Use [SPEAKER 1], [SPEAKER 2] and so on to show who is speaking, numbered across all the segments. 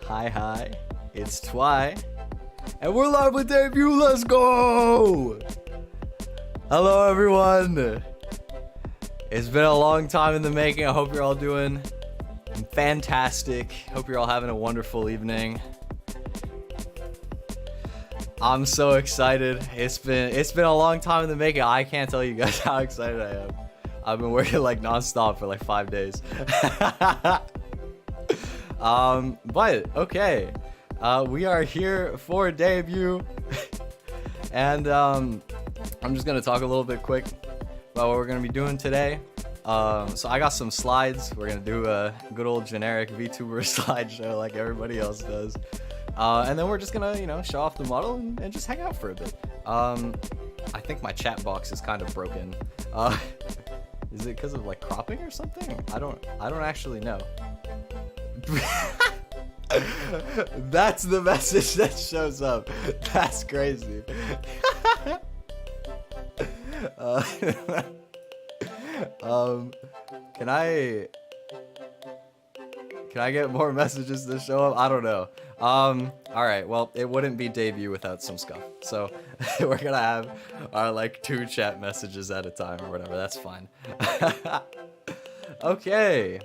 [SPEAKER 1] Hi, it's Twi, and we're live with debut. Let's go! Hello, everyone. It's been a long time in the making. I hope you're all doing fantastic. Hope you're all having a wonderful evening. I'm so excited. It's been a long time in the making. I can't tell you guys how excited I am. I've been working like nonstop for like 5 days. But okay, we are here for a debut, and I'm just gonna talk a little bit quick about what we're gonna be doing today. So I got some slides. We're gonna do a good old generic VTuber slideshow like everybody else does, and then we're just gonna, you know, show off the model and just hang out for a bit. I think my chat box is kind of broken. Is it because of like cropping or something? I don't actually know. That's the message that shows up. That's crazy. Can I get more messages to show up? I don't know. All right, well, it wouldn't be debut without some scuff. So we're gonna have our like 2 chat messages at a time or whatever. That's fine. Okay.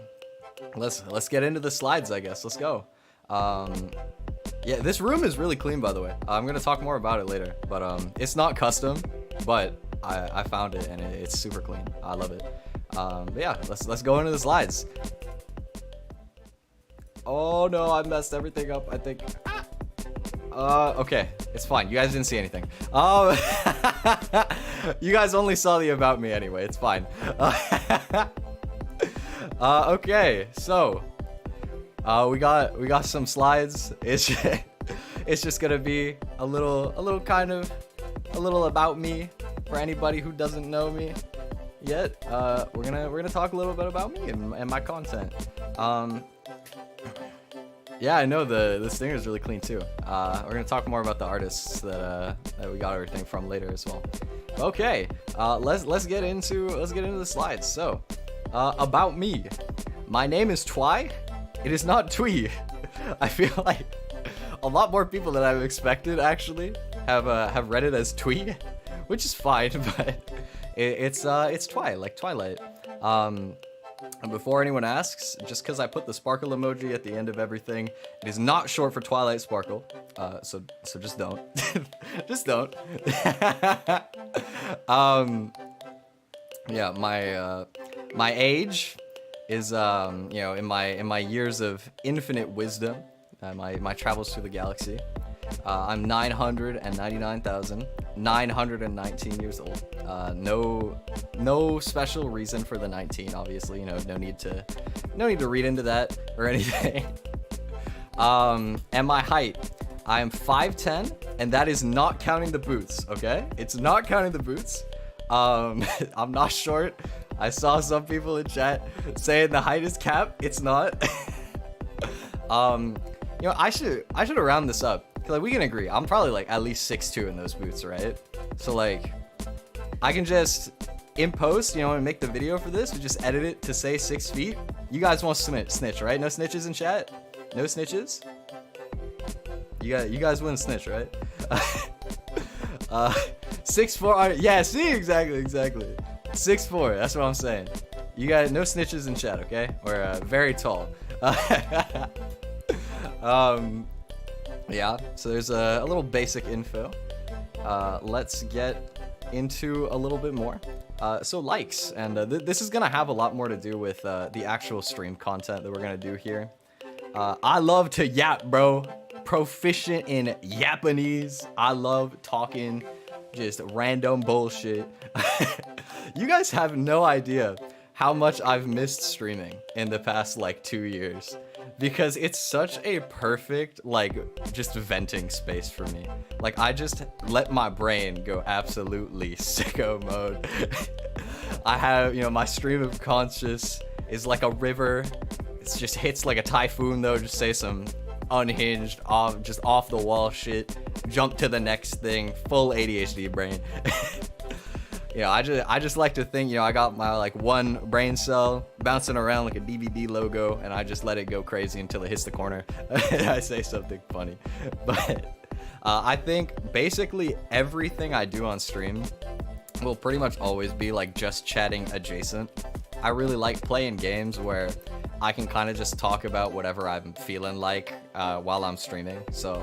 [SPEAKER 1] Let's get into the slides, I guess. Let's go. Yeah, this room is really clean, by the way. I'm gonna talk more about it later, but it's not custom, but I found it and it's super clean. I love it. But yeah, let's go into the slides. Oh no, I messed everything up, I think. Okay, it's fine. You guys didn't see anything. You guys only saw the about me anyway. It's fine. Okay, so we got some slides. It's just gonna be a little kind of a little about me for anybody who doesn't know me yet. We're gonna talk a little bit about me and my content. Yeah, I know the stinger is really clean too. We're gonna talk more about the artists that we got everything from later as well. Okay, let's get into the slides. So, about me. My name is Twi. It is not Twi. I feel like a lot more people than I've expected actually have read it as Twi, which is fine, but it's Twi, like Twilight. And before anyone asks, just because I put the sparkle emoji at the end of everything, it is not short for Twilight Sparkle. So just don't. Just don't. Yeah, my age is you know, in my years of infinite wisdom, my travels through the galaxy. I'm 999,919 years old. No special reason for the 19, obviously. You know, no need to read into that or anything. And my height, I am 5'10", and that is not counting the boots, okay? It's not counting the boots. I'm not short. I saw some people in chat saying the height is cap. It's not. I should round this up. Like, we can agree. I'm probably like at least 6'2" in those boots, right? So like, I can just in post, and make the video for this, we just edit it to say 6 feet. You guys won't snitch, right? No snitches in chat? No snitches? You guys wouldn't snitch, right? 6'4", yeah, see, exactly. 6'4", that's what I'm saying. You guys, no snitches in chat, okay? We're very tall. Yeah, so there's a little basic info. Let's get into a little bit more. So likes, and this is gonna have a lot more to do with the actual stream content that we're gonna do here. I love to yap, bro. Proficient in Japanese. I love talking just random bullshit. You guys have no idea how much I've missed streaming in the past like 2 years, because it's such a perfect just venting space for me. Like, I just let my brain go absolutely sicko mode. I have, my stream of conscious is like a river. It just hits like a typhoon though. Just say some unhinged, off the wall shit. Jump to the next thing. Full ADHD brain. I just like to think, I got my one brain cell bouncing around like a DVD logo, and I just let it go crazy until it hits the corner and I say something funny. But I think basically everything I do on stream will pretty much always be just chatting adjacent. I really like playing games where I can kind of just talk about whatever I'm feeling like while I'm streaming. So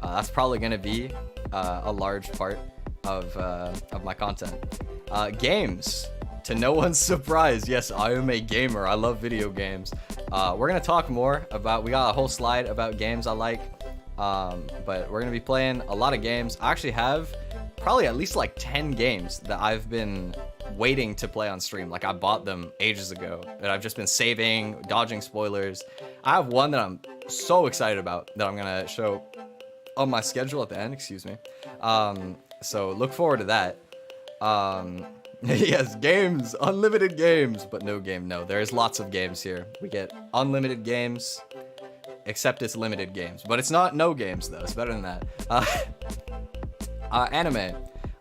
[SPEAKER 1] that's probably going to be a large part of my content. Games, to no one's surprise, yes, I am a gamer. I love video games. We're gonna talk more about, we got a whole slide about games I like, but we're gonna be playing a lot of games. I actually have probably at least 10 games that I've been waiting to play on stream. I bought them ages ago, and I've just been saving, dodging spoilers. I have one that I'm so excited about that I'm gonna show on my schedule at the end, excuse me. So look forward to that. Yes, games, unlimited games, but no game. No, there's lots of games here. We get unlimited games, except it's limited games, but it's not no games though. It's better than that. Anime.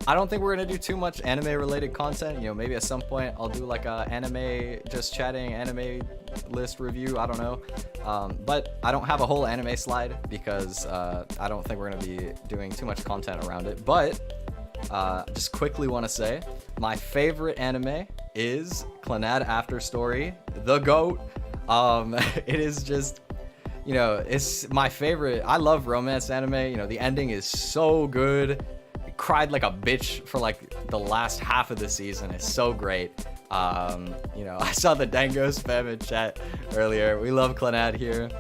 [SPEAKER 1] I don't think we're gonna do too much anime related content. Maybe at some point I'll do a anime, just chatting anime list review. I don't know. But I don't have a whole anime slide because I don't think we're gonna be doing too much content around it. But just quickly want to say my favorite anime is Clannad After Story, the GOAT. It is just, it's my favorite. I love romance anime. The ending is so good. I cried like a bitch for the last half of the season. It's so great. I saw the Dango spam in chat earlier. We love Clannad here.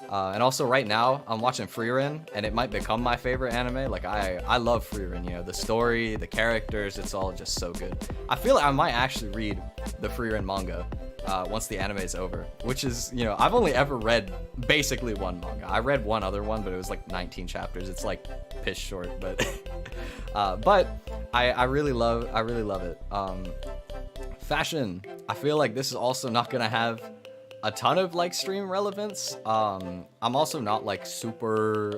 [SPEAKER 1] And also right now I'm watching Frieren, and it might become my favorite anime. I love Frieren, the story, the characters, it's all just so good. I feel like I might actually read the Frieren manga once the anime is over, which is, I've only ever read basically one manga. I read one other one, but it was 19 chapters. It's piss short, but I really love it. Fashion. I feel like this is also not gonna have a ton of stream relevance. I'm also not super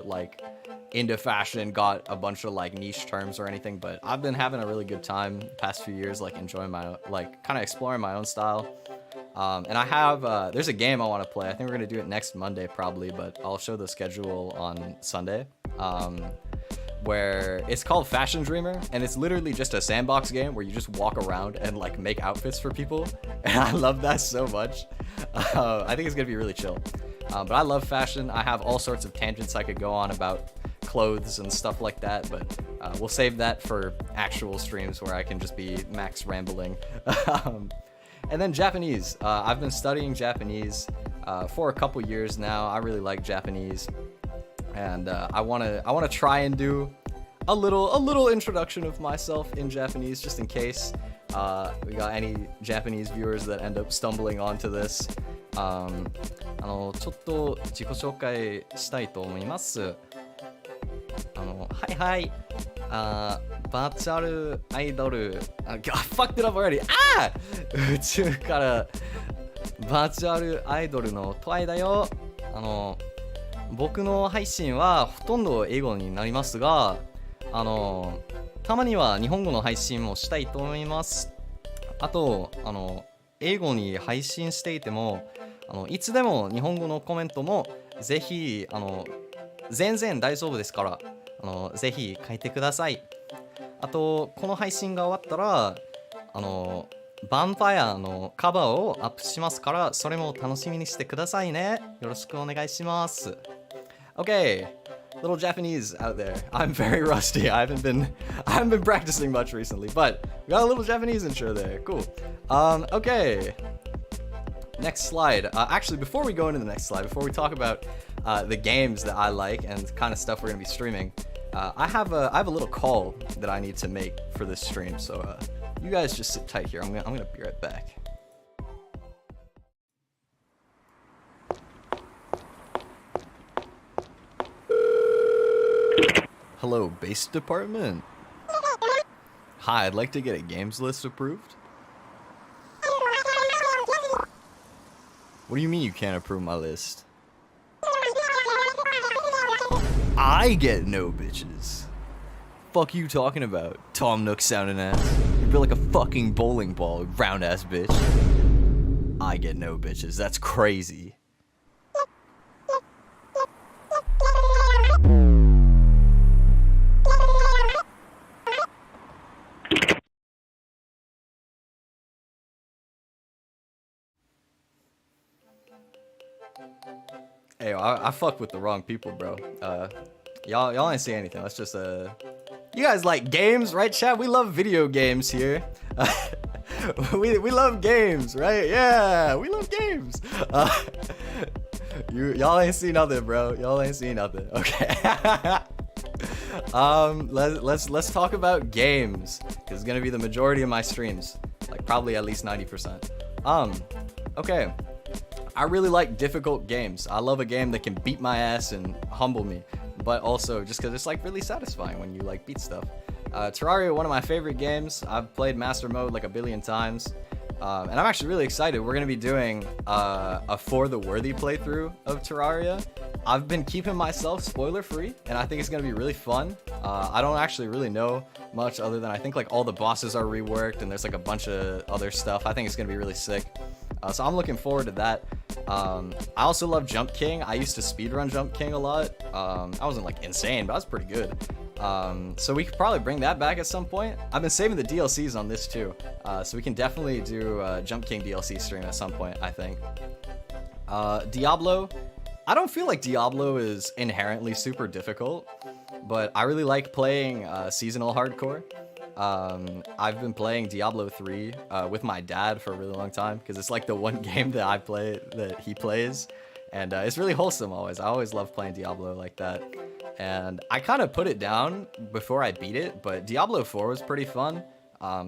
[SPEAKER 1] into fashion, got a bunch of niche terms or anything, but I've been having a really good time the past few years, enjoying my kind of exploring my own style. And I have there's a game I want to play. I think we're gonna do it next Monday probably, but I'll show the schedule on Sunday. Where it's called Fashion Dreamer, and it's literally just a sandbox game where you just walk around and make outfits for people, and I love that so much. I think it's gonna be really chill. But I love fashion. I have all sorts of tangents I could go on about clothes and stuff like that, but we'll save that for actual streams where I can just be max rambling. And then Japanese. I've been studying Japanese for a couple years now. I really like Japanese. And I wanna try and do a little introduction of myself in Japanese, just in case we got any Japanese viewers that end up stumbling onto this. ちょっと自己紹介したいと思います。はいはい。バーチャルアイドル。fucked it up already. 宇宙からバーチャルアイドルのトワイだよ。僕の配信はほとんど英語になりますが、たまには日本語の配信もしたいと思います。あと、英語に配信していても、いつでも日本語のコメントもぜひ、全然大丈夫ですから、ぜひ書いてください。あと、この配信が終わったら、ヴァンパイアのカバーをアップしますから、それも楽しみにしてくださいね。よろしくお願いします。Okay, little Japanese out there. I'm very rusty. I haven't been practicing much recently, but we got a little Japanese intro there. Cool. Okay. Next slide. Actually, before we go into the next slide, before we talk about the games that I like and the kind of stuff we're gonna be streaming, I have a little call that I need to make for this stream. So you guys just sit tight here. I'm gonna be right back. Hello, base department. Hi, I'd like to get a games list approved. What do you mean you can't approve my list? I get no bitches. Fuck you talking about, Tom Nook sounding ass. You're built like a fucking bowling ball, round ass bitch. I get no bitches. That's crazy. Hey, I fuck with the wrong people, bro. Y'all ain't see anything. Let's just you guys like games, right, chat? We love video games here. we love games, right? Yeah, we love games. Y'all ain't see nothing, bro. Y'all ain't see nothing. Okay. Let's talk about games, because it's gonna be the majority of my streams, like probably at least 90%. Okay. I really like difficult games. I love a game that can beat my ass and humble me, but also just because it's like really satisfying when you like beat stuff. Terraria, one of my favorite games. I've played Master Mode like a billion times, and I'm actually really excited. We're gonna be doing a For the Worthy playthrough of Terraria. I've been keeping myself spoiler free, and I think it's gonna be really fun. I don't actually really know much other than I think like all the bosses are reworked and there's like a bunch of other stuff. I think it's gonna be really sick. So I'm looking forward to that. I also love Jump King. I used to speedrun Jump King a lot. I wasn't like insane, but I was pretty good. So we could probably bring that back at some point. I've been saving the DLCs on this too. So we can definitely do a Jump King DLC stream at some point, I think. Diablo. I don't feel like Diablo is inherently super difficult, but I really like playing seasonal hardcore. I've been playing Diablo 3 with my dad for a really long time because it's like the one game that I play that he plays, and it's really wholesome always. I always love playing Diablo like that, and I kind of put it down before I beat it, but Diablo 4 was pretty fun,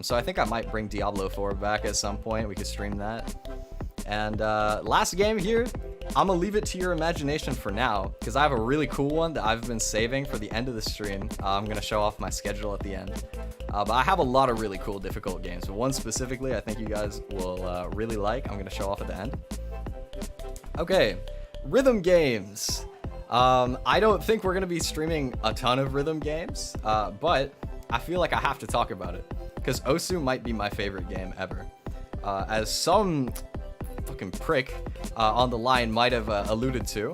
[SPEAKER 1] so I think I might bring Diablo 4 back at some point. We could stream that. And last game here, I'm gonna leave it to your imagination for now because I have a really cool one that I've been saving for the end of the stream. I'm gonna show off my schedule at the end. But I have a lot of really cool difficult games, but one specifically I think you guys will really like. I'm gonna show off at the end. Okay, rhythm games. I don't think we're gonna be streaming a ton of rhythm games, but I feel like I have to talk about it because Osu might be my favorite game ever. As some fucking prick on the line might have alluded to,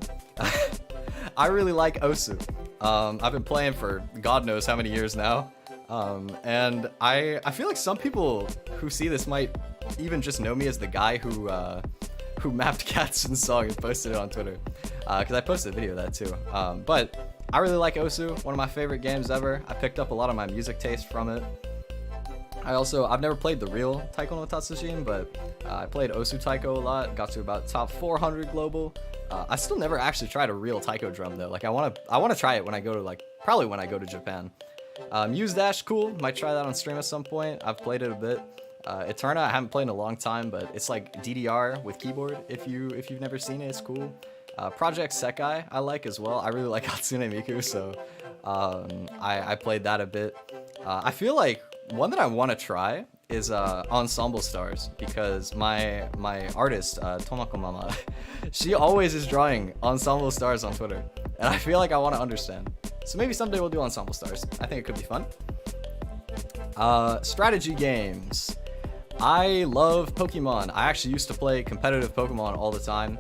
[SPEAKER 1] I really like Osu. I've been playing for God knows how many years now, and I feel like some people who see this might even just know me as the guy who mapped Katson's song and posted it on Twitter, because I posted a video of that too. But I really like Osu, one of my favorite games ever. I picked up a lot of my music taste from it. I've never played the real Taiko no Tatsujin, but I played Osu Taiko a lot, got to about top 400 global. I still never actually tried a real Taiko drum though. Like I want to try it when I go to probably when I go to Japan. Muse Dash, cool, might try that on stream at some point. I've played it a bit. Eterna, I haven't played in a long time, but it's like DDR with keyboard. If you've never seen it, it's cool. Project Sekai I like as well. I really like Hatsune Miku, so I played that a bit. I feel like one that I want to try is Ensemble Stars, because my artist Tomako Mama, she always is drawing Ensemble Stars on Twitter, and I feel like I want to understand. So maybe someday we'll do Ensemble Stars. I think it could be fun. Strategy games. I love Pokemon. I actually used to play competitive Pokemon all the time.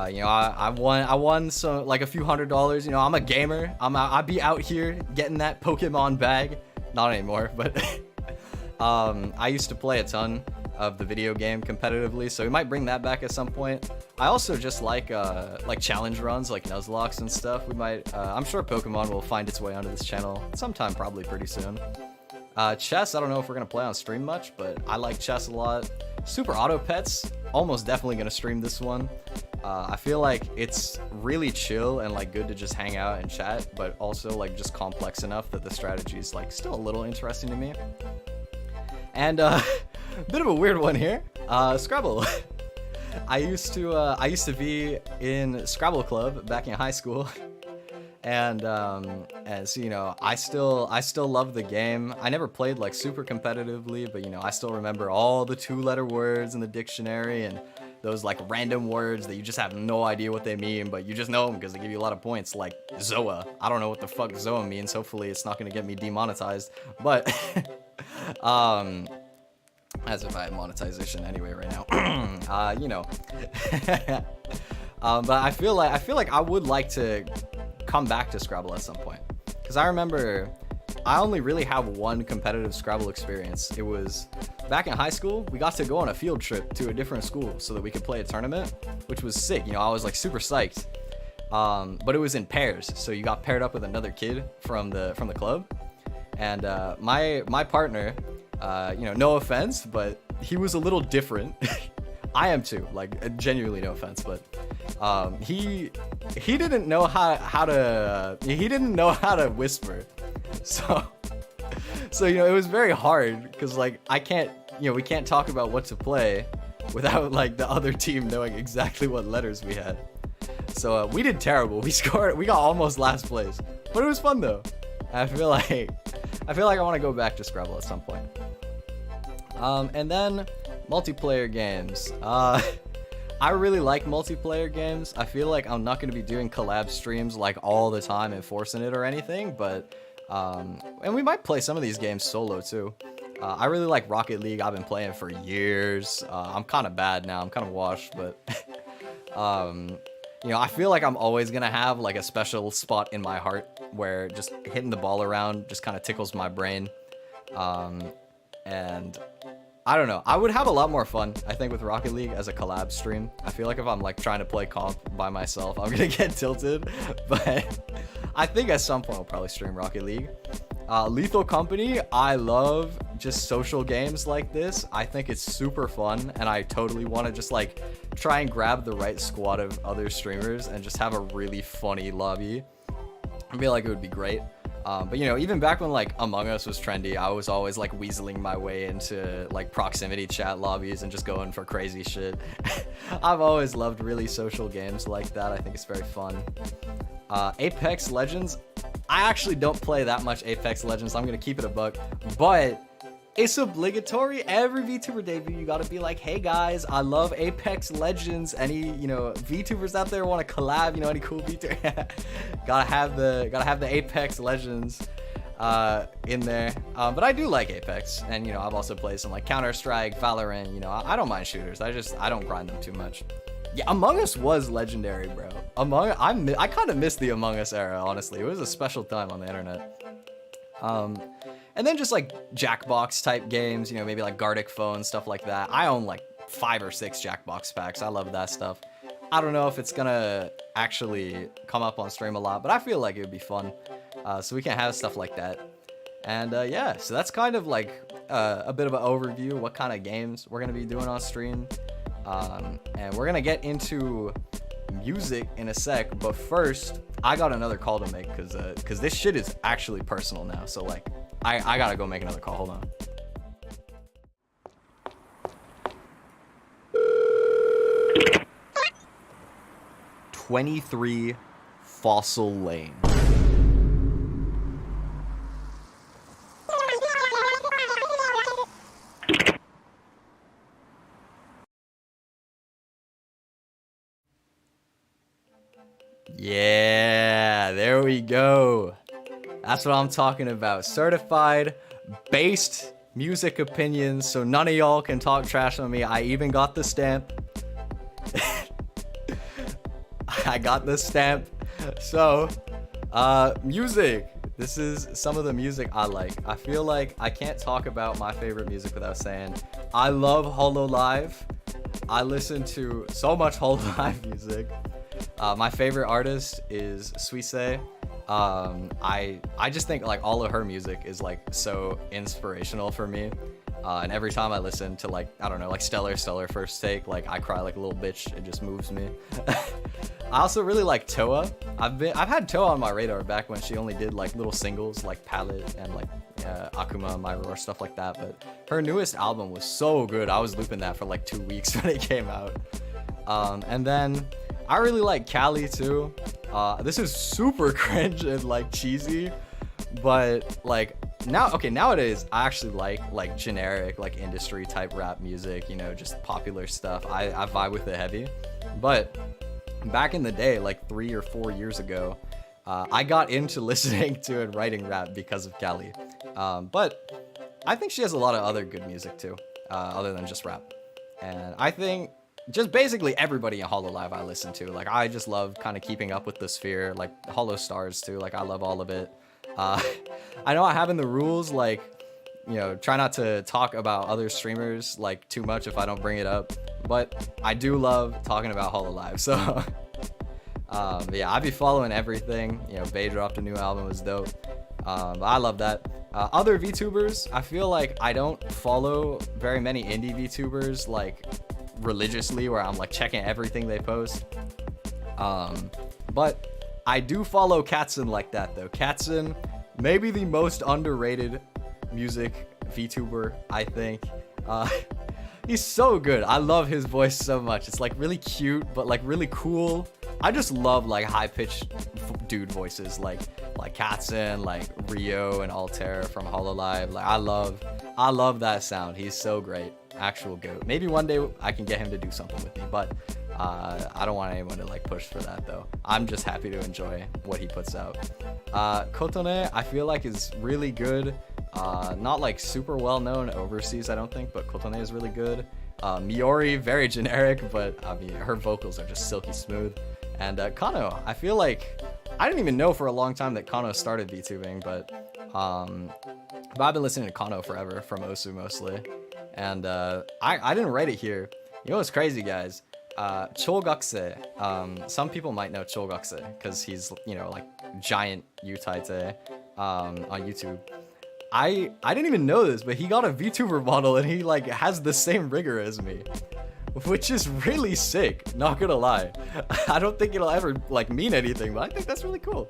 [SPEAKER 1] You know, I won some, like a few $100s. You know, I'm a gamer. I'd be out here getting that Pokemon bag. Not anymore, but I used to play a ton of the video game competitively, so we might bring that back at some point. I also just like challenge runs, like Nuzlocke and stuff. We might, I'm sure Pokemon will find its way onto this channel sometime, probably pretty soon. Chess, I don't know if we're gonna play on stream much, but I like chess a lot. Super Auto Pets, almost definitely gonna stream this one. I feel like it's really chill and like good to just hang out and chat, but also like just complex enough that the strategy is like still a little interesting to me. And bit of a weird one here, Scrabble. I used to be in Scrabble Club back in high school. And so, you know, I still love the game. I never played like super competitively, but you know, I still remember all the 2-letter words in the dictionary and those like random words that you just have no idea what they mean, but you just know them because they give you a lot of points, like Zoa. I don't know what the fuck Zoa means. Hopefully it's not going to get me demonetized, but as if I had monetization anyway right now. You know. But I feel like I would like to come back to Scrabble at some point, because I remember I only really have one competitive Scrabble experience. It was back in high school. We got to go on a field trip to a different school so that we could play a tournament, which was sick. You know, I was like super psyched. But it was in pairs, so you got paired up with another kid from the club, and my partner, you know, no offense, but he was a little different. I am too, like genuinely no offense, but he didn't know how to whisper, so you know, it was very hard because like we can't talk about what to play without like the other team knowing exactly what letters we had. So we did terrible. We got almost last place, but it was fun though. I feel like I want to go back to Scrabble at some point. And then multiplayer games. I really like multiplayer games. I feel like I'm not going to be doing collab streams like all the time and forcing it or anything, but and we might play some of these games solo too. I really like Rocket League. I've been playing for years. I'm kind of bad now. I'm kind of washed, but you know, I feel like I'm always going to have like a special spot in my heart where just hitting the ball around just kind of tickles my brain. And I don't know. I would have a lot more fun, I think, with Rocket League as a collab stream. I feel like if I'm like trying to play comp by myself, I'm gonna get tilted. But I think at some point I'll probably stream Rocket League. Lethal Company, I love just social games like this. I think it's super fun, and I totally want to just like try and grab the right squad of other streamers and just have a really funny lobby. I feel like it would be great. But you know, even back when like Among Us was trendy, I was always like weaseling my way into like proximity chat lobbies and just going for crazy shit. I've always loved really social games like that. I think it's very fun. Apex Legends, I actually don't play that much Apex Legends, so I'm gonna keep it a buck, but it's obligatory. Every VTuber debut, you gotta be like, hey guys, I love Apex Legends. Any, you know, VTubers out there want to collab, you know, any cool VTuber? gotta have the Apex Legends in there. But I do like Apex, and you know, I've also played some like Counter-Strike, Valorant. You know, I don't mind shooters. I don't grind them too much. Yeah, Among Us was legendary, bro. I kind of miss the Among Us era, honestly. It was a special time on the internet. And then just like Jackbox type games, you know, maybe like Gartic Phone, stuff like that. I own like 5 or 6 Jackbox packs. I love that stuff. I don't know if it's gonna actually come up on stream a lot, but I feel like it would be fun. So we can have stuff like that. And yeah, so that's kind of like a bit of an overview what kind of games we're gonna be doing on stream. And we're gonna get into music in a sec, but first I got another call to make because this shit is actually personal now. So like I gotta go make another call. Hold on. 23 Fossil Lane. Yeah, there we go. That's what I'm talking about. Certified, based music opinions, so none of y'all can talk trash on me. I even got the stamp. I got the stamp. So, music. This is some of the music I like. I feel like I can't talk about my favorite music without saying I love Hololive. I listen to so much Hololive music. My favorite artist is Suisse. I just think like all of her music is like so inspirational for me. And every time I listen to like, I don't know, like Stellar First Take, like I cry like a little bitch. It just moves me. I also really like Toa. I've had Toa on my radar back when she only did like little singles like Palette and like Akuma, My Roar, stuff like that. But her newest album was so good. I was looping that for like 2 weeks when it came out. And then I really like Callie too. This is super cringe and like cheesy, but like nowadays I actually like generic like industry type rap music, you know, just popular stuff. I vibe with it heavy. But back in the day, like 3 or 4 years ago, I got into listening to and writing rap because of Callie. But I think she has a lot of other good music too, other than just rap. And I think just basically everybody in Hololive I listen to. Like I just love kind of keeping up with the sphere, like Hollow Stars too. Like I love all of it. I know I have in the rules, like, you know, try not to talk about other streamers like too much if I don't bring it up, but I do love talking about Hololive. So but yeah, I'd be following everything. You know, Bae dropped a new album, it was dope. But I love that. Other VTubers, I feel like I don't follow very many indie VTubers like religiously where I'm like checking everything they post. But I do follow Katzen like that though. Katzen, maybe the most underrated music VTuber, I think. He's so good. I love his voice so much. It's like really cute, but like really cool. I just love like high-pitched dude voices like Katzen, like Rio and Altair from Hololive. Like I love that sound. He's so great. Actual goat. Maybe one day I can get him to do something with me, but I don't want anyone to like push for that though. I'm just happy to enjoy what he puts out. Kotone, I feel like is really good. Not like super well known overseas, I don't think, but Kotone is really good. Miori, very generic, but I mean her vocals are just silky smooth. And Kano, I feel like I didn't even know for a long time that Kano started VTubing, but I've been listening to Kano forever from Osu mostly. And I didn't write it here. You know what's crazy, guys? Chogakse. Some people might know Chogakse because he's, you know, like giant Yutaite on YouTube. I didn't even know this, but he got a VTuber model and he like has the same rigor as me, which is really sick, not gonna lie. I don't think it'll ever like mean anything, but I think that's really cool.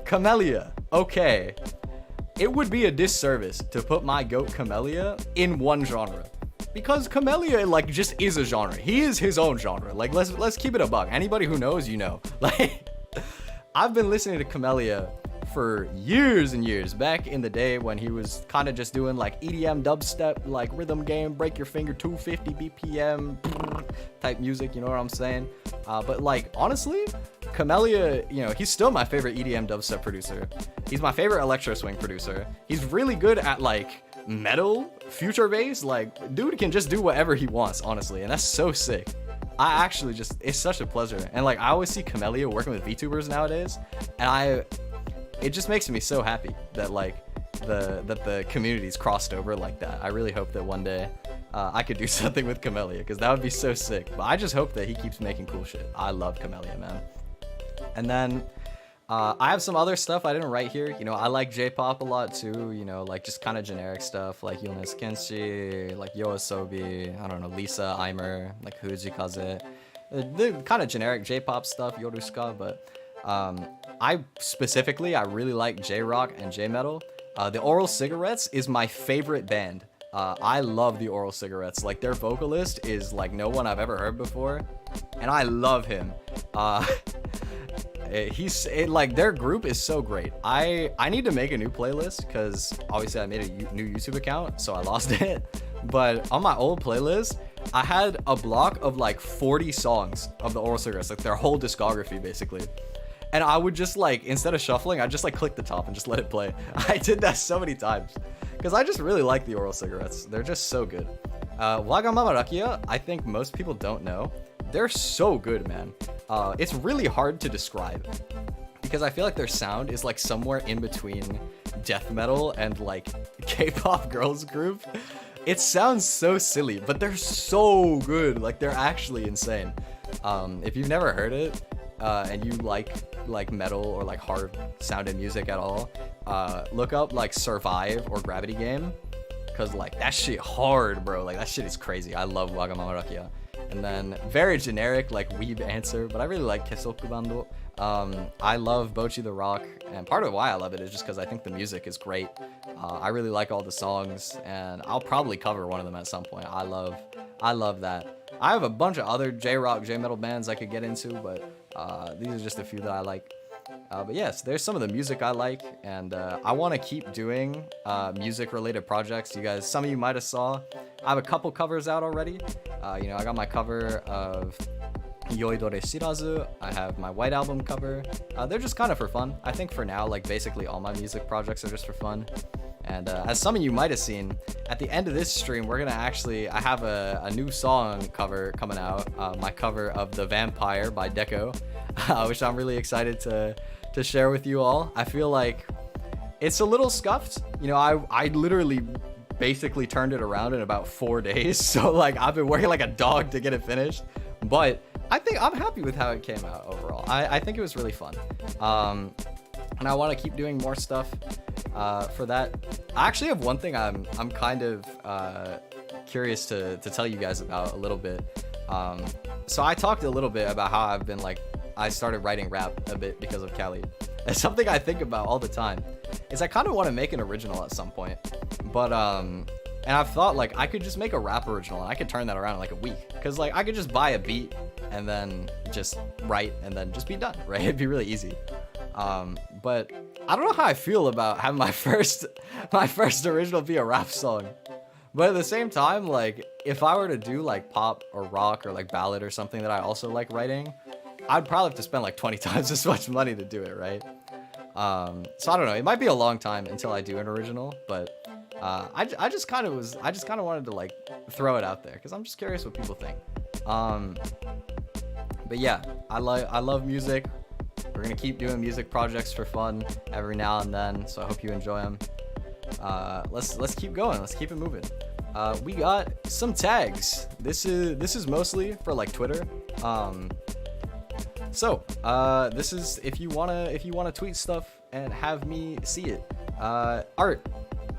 [SPEAKER 1] Camellia, okay. It would be a disservice to put my goat Camellia in one genre, because Camellia like just is a genre. He is his own genre. Like let's keep it a buck. Anybody who knows, you know. Like I've been listening to Camellia for years and years, back in the day when he was kind of just doing like EDM dubstep, like rhythm game, break your finger 250 BPM type music, you know what I'm saying? But like honestly, Camellia, you know, he's still my favorite EDM dubstep producer. He's my favorite electro swing producer. He's really good at like metal, future bass. Like dude can just do whatever he wants, honestly, and that's so sick. I actually just, it's such a pleasure. And like I always see Camellia working with VTubers nowadays, and it just makes me so happy that like the community's crossed over like that. I really hope that one day I could do something with Camellia, because that would be so sick. But I just hope that he keeps making cool shit. I love Camellia, man. And then I have some other stuff I didn't write here. You know, I like J-pop a lot too. You know, like just kind of generic stuff like Yones Kenshi, like Yoasobi, I don't know, Lisa, Aimer, like Fujikaze. The kind of generic J-pop stuff, Yorusuka, but I really like J-rock and J-metal. The Oral Cigarettes is my favorite band. I love the Oral Cigarettes. Like their vocalist is like no one I've ever heard before. and I love him. Like their group is so great. I need to make a new playlist because obviously I made a new YouTube account, so I lost it. But on my old playlist, I had a block of like 40 songs of the Oral Cigarettes, like their whole discography basically. And I would just like, instead of shuffling, I just like click the top and just let it play. I did that so many times because I just really like the Oral Cigarettes. They're just so good. Wagamama Rakia, I think most people don't know. They're so good, man. It's really hard to describe because I feel like their sound is like somewhere in between death metal and like K-pop girls group. It sounds so silly, but they're so good. Like they're actually insane. If you've never heard it and you like metal or like hard sounded music at all, look up like Survive or Gravity Game, because like that shit hard, bro. Like that shit is crazy. I love Wagamama Rakia. And then very generic like Weeb Answer, but I really like Kesoku Bando. I love Bochi the Rock, and part of why I love it is just because I think the music is great. I really like all the songs, and I'll probably cover one of them at some point. I love that. I have a bunch of other J-rock, J-metal bands I could get into, but these are just a few that I like. But yes, there's some of the music I like, and I want to keep doing music-related projects. You guys, some of you might have saw, I have a couple covers out already. You know, I got my cover of Yoidore Shirazu. I have my White Album cover. They're just kind of for fun. I think for now, like basically all my music projects are just for fun. And as some of you might have seen, at the end of this stream, we're gonna actually, I have a new song cover coming out. My cover of The Vampire by Deco, which I'm really excited to share with you all. I feel like it's a little scuffed. You know, I literally basically turned it around in about 4 days. So like I've been working like a dog to get it finished, but I think I'm happy with how it came out overall. I think it was really fun. And I want to keep doing more stuff for that. I actually have one thing I'm kind of curious to tell you guys about a little bit. So I talked a little bit about how I've been like, I started writing rap a bit because of Cali. It's something I think about all the time. Is I kind of want to make an original at some point, but and I've thought like I could just make a rap original and I could turn that around in like a week, because like I could just buy a beat and then just write and then just be done, right? It'd be really easy. But I don't know how I feel about having my first original be a rap song. But at the same time, like if I were to do like pop or rock or like ballad or something that I also like writing, I'd probably have to spend like 20 times as much money to do it, right? So I don't know. It might be a long time until I do an original, but I just kind of wanted to like throw it out there because I'm just curious what people think. But yeah, I love music. We're gonna keep doing music projects for fun every now and then, so I hope you enjoy them. Let's keep going. Let's keep it moving. We got some tags. This is mostly for like Twitter. So this is if you wanna tweet stuff and have me see it. Art.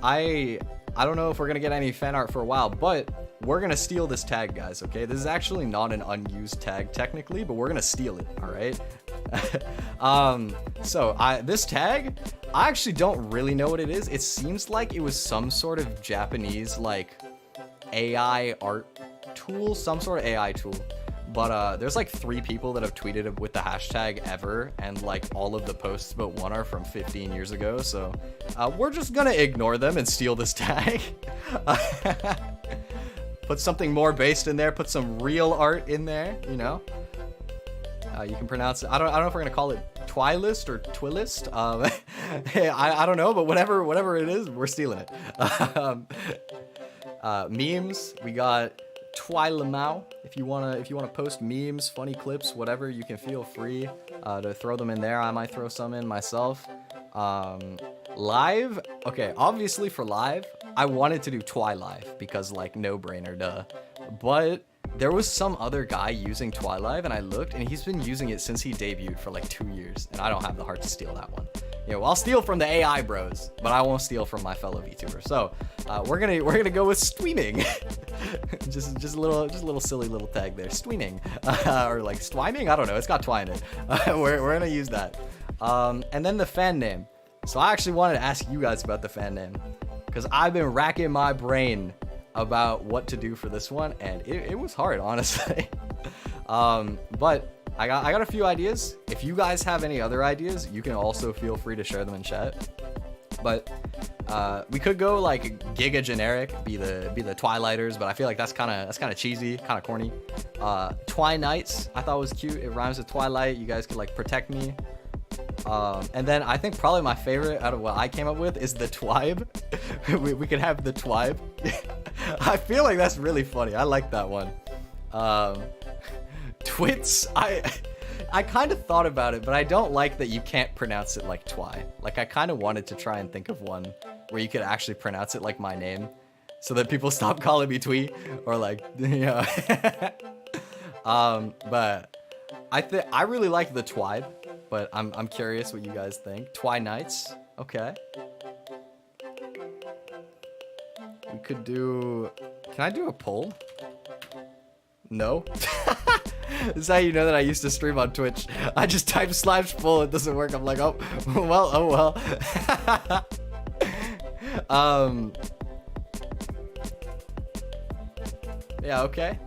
[SPEAKER 1] I don't know if we're gonna get any fan art for a while, but we're gonna steal this tag, guys. Okay, this is actually not an unused tag technically, but we're gonna steal it. All right. So this tag, I actually don't really know what it is. It seems like it was some sort of Japanese like AI art tool, some sort of AI tool. But there's like 3 people that have tweeted with the hashtag ever, and like all of the posts but one are from 15 years ago. So we're just gonna ignore them and steal this tag. Put something more based in there. Put some real art in there. You know. You can pronounce it. I don't know if we're gonna call it Twilist or Twilist. I don't know, but whatever it is, we're stealing it. Memes. We got Twilamau. If you wanna post memes, funny clips, whatever, you can feel free to throw them in there. I might throw some in myself. Live. Okay, obviously for live, I wanted to do Twi Live because like no brainer, duh. But there was some other guy using Twi Live, and I looked, and he's been using it since he debuted for like 2 years, and I don't have the heart to steal that one. You know, I'll steal from the AI bros, but I won't steal from my fellow VTubers. So we're gonna go with streaming. just a little silly little tag there, streaming, or like swiming. I don't know. It's got twi in it. We're gonna use that. And then the fan name. So I actually wanted to ask you guys about the fan name because I've been racking my brain about what to do for this one, and it was hard, honestly. But I got a few ideas. If you guys have any other ideas, you can also feel free to share them in chat. But we could go like Giga generic, be the Twilighters, but I feel like that's kind of cheesy, kind of corny. Twi Nights I thought was cute. It rhymes with Twilight. You guys could like protect me. And then I think probably my favorite out of what I came up with is the Twibe. we could have the Twibe. I feel like that's really funny. I like that one. Twits. I kind of thought about it, but I don't like that you can't pronounce it like Twi. Like I kind of wanted to try and think of one where you could actually pronounce it like my name, so that people stop calling me Twi, or like, you know. But I really like the Twibe, but I'm curious what you guys think. Twi Nights. Okay. We could do. Can I do a poll? No. This is how you know that I used to stream on Twitch. I just type /poll, it doesn't work. I'm like, oh well. Yeah, okay.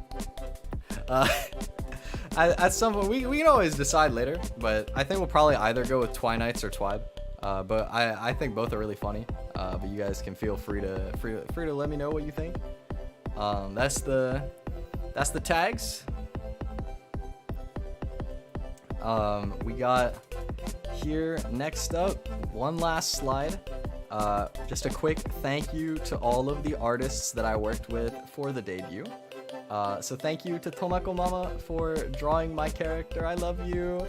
[SPEAKER 1] At some point, we can always decide later, but I think we'll probably either go with Twi Nights or Twibe. But I think both are really funny. But you guys can feel free to let me know what you think. That's the tags. We got here next up, one last slide. Just a quick thank you to all of the artists that I worked with for the debut. So thank you to Tomako Mama for drawing my character. I love you.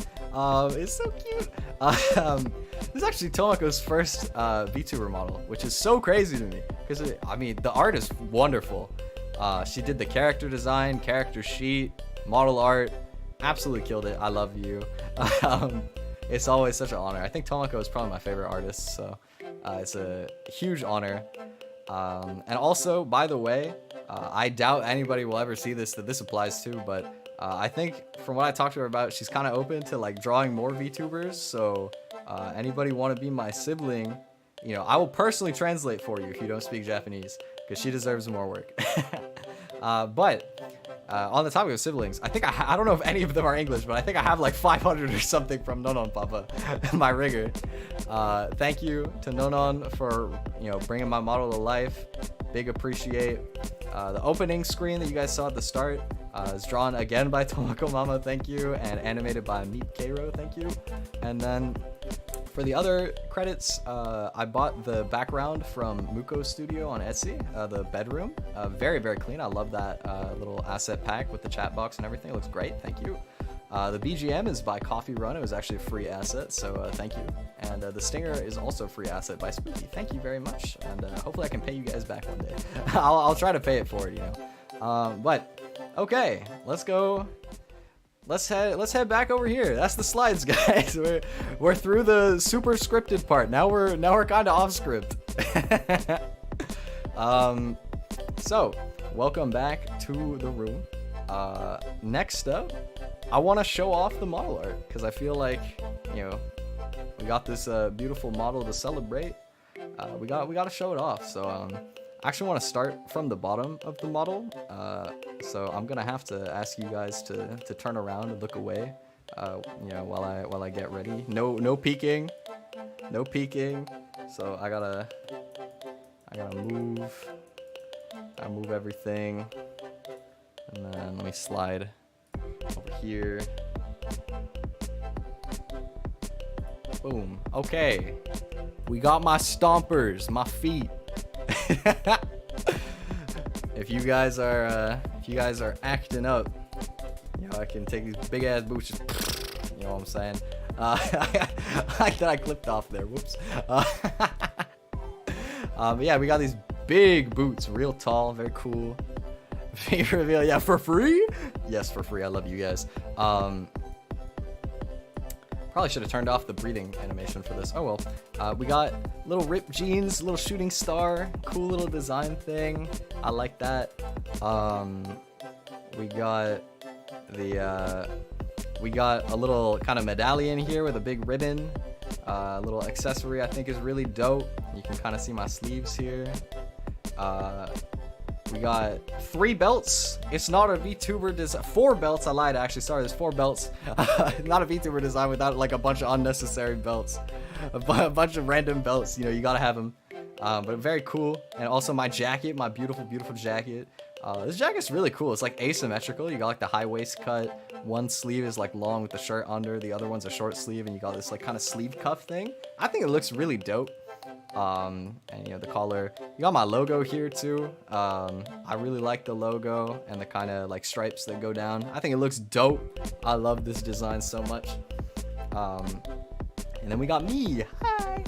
[SPEAKER 1] It's so cute. This is actually Tomako's first VTuber model, which is so crazy to me because I mean the art is wonderful. She did the character design, character sheet, model art. Absolutely killed it. I love you. It's always such an honor. I think Tomako is probably my favorite artist, so it's a huge honor. And also, by the way, I doubt anybody will ever see this that this applies to, but I think from what I talked to her about, she's kind of open to like drawing more VTubers. So anybody want to be my sibling, you know, I will personally translate for you if you don't speak Japanese, because she deserves more work. But on the topic of siblings, I think I don't know if any of them are English, but I think I have like 500 or something from Nonon Papa, my rigger. Thank you to Nonon for, you know, bringing my model to life. Big appreciate. The opening screen that you guys saw at the start is drawn again by Tomako Mama, thank you, and animated by Meet Keiro, thank you. And then for the other credits, I bought the background from Muko Studio on Etsy, the bedroom. Very, very clean. I love that little asset pack with the chat box and everything. It looks great. Thank you. The BGM is by Coffee Run. It was actually a free asset, so thank you. And the stinger is also a free asset by Spooky. Thank you very much. And hopefully I can pay you guys back one day. I'll try to pay it forward, you know. But okay, let's go. Let's head back over here. That's the slides, guys. We're through the super scripted part. Now we're kind of off script. So welcome back to the room. Next up, I want to show off the model art because I feel like, you know, we got this beautiful model to celebrate. We got to show it off. So I actually want to start from the bottom of the model. So I'm gonna have to ask you guys to turn around and look away, you know, while I get ready. No peeking, no peeking. So I gotta move. I move everything, and then let me slide over here. Boom. Okay, we got my stompers, my feet. If you guys are acting up, you know, I can take these big ass boots. You know what I'm saying? Like that I clipped off there. Whoops. But yeah, we got these big boots, real tall, very cool. Feet reveal, yeah, for free? Yes, for free. I love you guys. Probably should have turned off the breathing animation for this. Oh well. We got little ripped jeans, little shooting star, cool little design thing. I like that. We got a little kind of medallion here with a big ribbon. Little accessory I think is really dope. You can kind of see my sleeves here. We got 3 belts. It's not a VTuber design. 4 belts. I lied, actually. Sorry, there's 4 belts. Not a VTuber design without like a bunch of unnecessary belts. A bunch of random belts. You know, you gotta have them. But very cool. And also my jacket, my beautiful, beautiful jacket. This jacket's really cool. It's like asymmetrical. You got like the high waist cut. One sleeve is like long with the shirt under. The other one's a short sleeve, and you got this like kind of sleeve cuff thing. I think it looks really dope. And you know, the collar. You got my logo here too. I really like the logo and the kind of like stripes that go down. I think it looks dope. I love this design so much. And then we got me. Hi.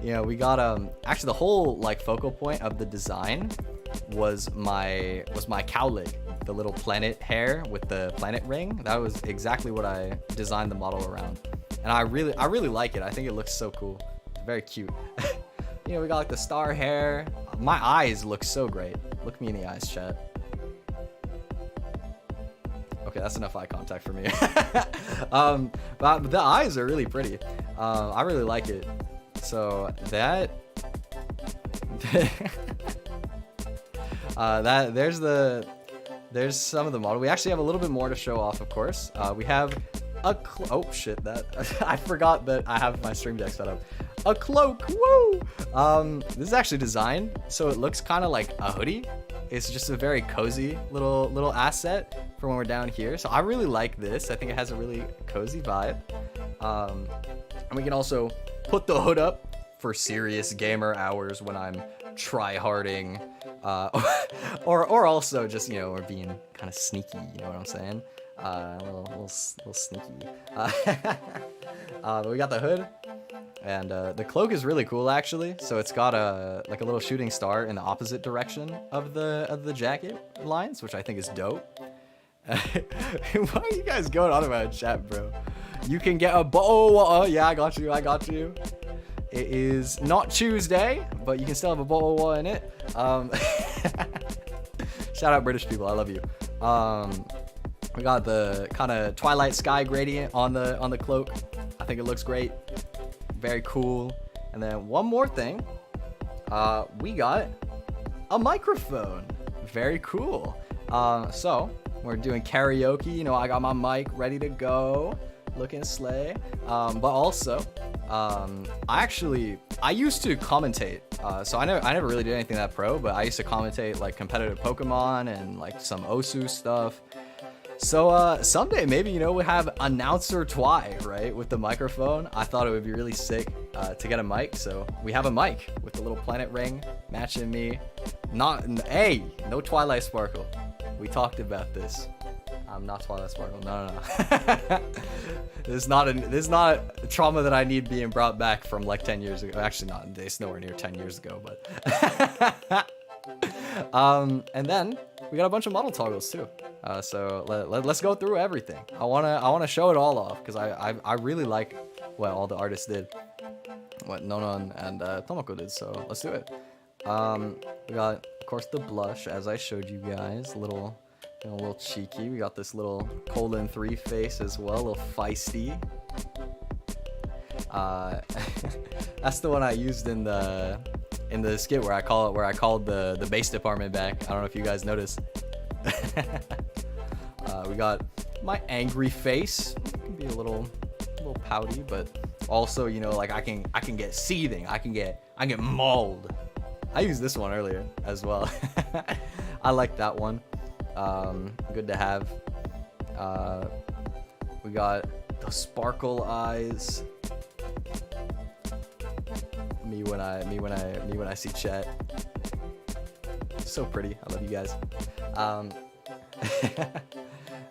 [SPEAKER 1] You know, we got actually the whole like focal point of the design was my cowlick, the little planet hair with the planet ring. That was exactly what I designed the model around, and I really like it. I think it looks so cool. It's very cute. You know, we got like the star hair. My eyes look so great. Look me in the eyes, chat. Okay, that's enough eye contact for me. But the eyes are really pretty. I really like it. So that there's some of the model. We actually have a little bit more to show off, of course. We have a oh shit, that I forgot that I have my stream deck set up. A cloak, woo! This is actually designed so it looks kind of like a hoodie. It's just a very cozy little asset for when we're down here. So I really like this. I think it has a really cozy vibe. And we can also put the hood up for serious gamer hours when I'm try-harding, or also just, you know, we're being kind of sneaky, you know what I'm saying? A little sneaky. But we got the hood, and the cloak is really cool actually. So it's got like a little shooting star in the opposite direction of the jacket lines, which I think is dope. Why are you guys going on about chat, bro? You can get a bottle of water. Yeah, I got you. It is not Tuesday, but you can still have a bottle of water in it. Shout out British people, I love you. We got the kind of Twilight Sky gradient on the cloak. I think it looks great. Very cool. And then one more thing. We got a microphone. Very cool. So we're doing karaoke. You know, I got my mic ready to go. Looking slay. But also, I used to commentate. So I never really did anything that pro, but I used to commentate like competitive Pokemon and like some Osu stuff. So someday maybe, you know, we'll have announcer Twi, right, with the microphone. I thought it would be really sick to get a mic. So we have a mic with the little planet ring matching me. Hey, no Twilight Sparkle. We talked about this. I'm not Twilight Sparkle. No. This is not a trauma that I need being brought back from like 10 years ago. Actually, not. It's nowhere near 10 years ago, but. And then we got a bunch of model toggles too. So let's go through everything. I wanna show it all off because I really like what all the artists did, what Nonon and Tomoko did. So let's do it. We got, of course, the blush as I showed you guys. A little cheeky. We got this little 3 face as well, a little feisty. That's the one I used in the skit where I called the bass department back. I don't know if you guys noticed. We got my angry face. It can be a little pouty, but also, you know, like I can get seething. I can get mauled. I used this one earlier as well. I like that one. Good to have. We got the sparkle eyes. Me when I see chat. So pretty. I love you guys.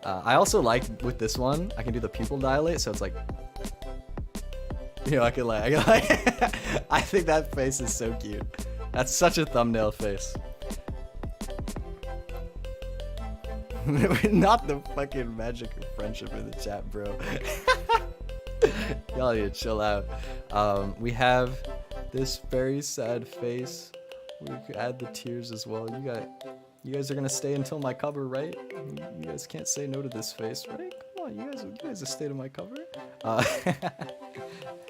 [SPEAKER 1] I also like with this one, I can do the pupil dilate, so it's like, you know, I can like I think that face is so cute. That's such a thumbnail face. Not the fucking magic of friendship in the chat, bro. Y'all need to chill out. We have this very sad face. We could add the tears as well. You guys are gonna stay until my cover, right? You guys can't say no to this face, right? Come on, you guys will stay to my cover.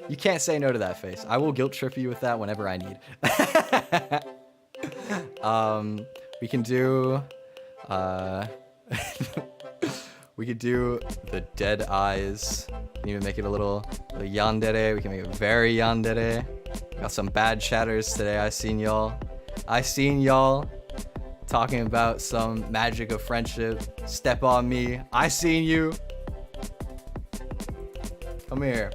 [SPEAKER 1] You can't say no to that face. I will guilt trip you with that whenever I need. We can do we could do the dead eyes. We can even make it a little yandere. We can make it very yandere. Got some bad chatters today. I seen y'all talking about some magic of friendship. Step on me. I seen you. Come here.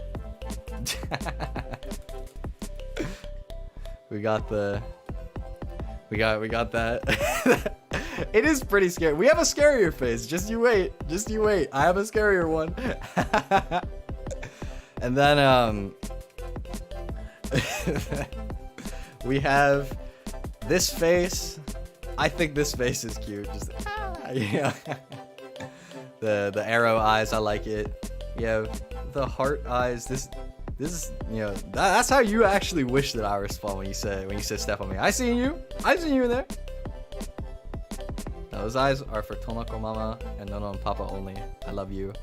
[SPEAKER 1] We got that. It is pretty scary. We have a scarier face. Just you wait. I have a scarier one. And then we have this face. I think this face is cute. Just yeah. The arrow eyes, I like it. You have the heart eyes. This is, you know, that's how you actually wish that I respond when you say step on me. I seen you in there. Those eyes are for Tomako Mama and Nono and Papa only. I love you.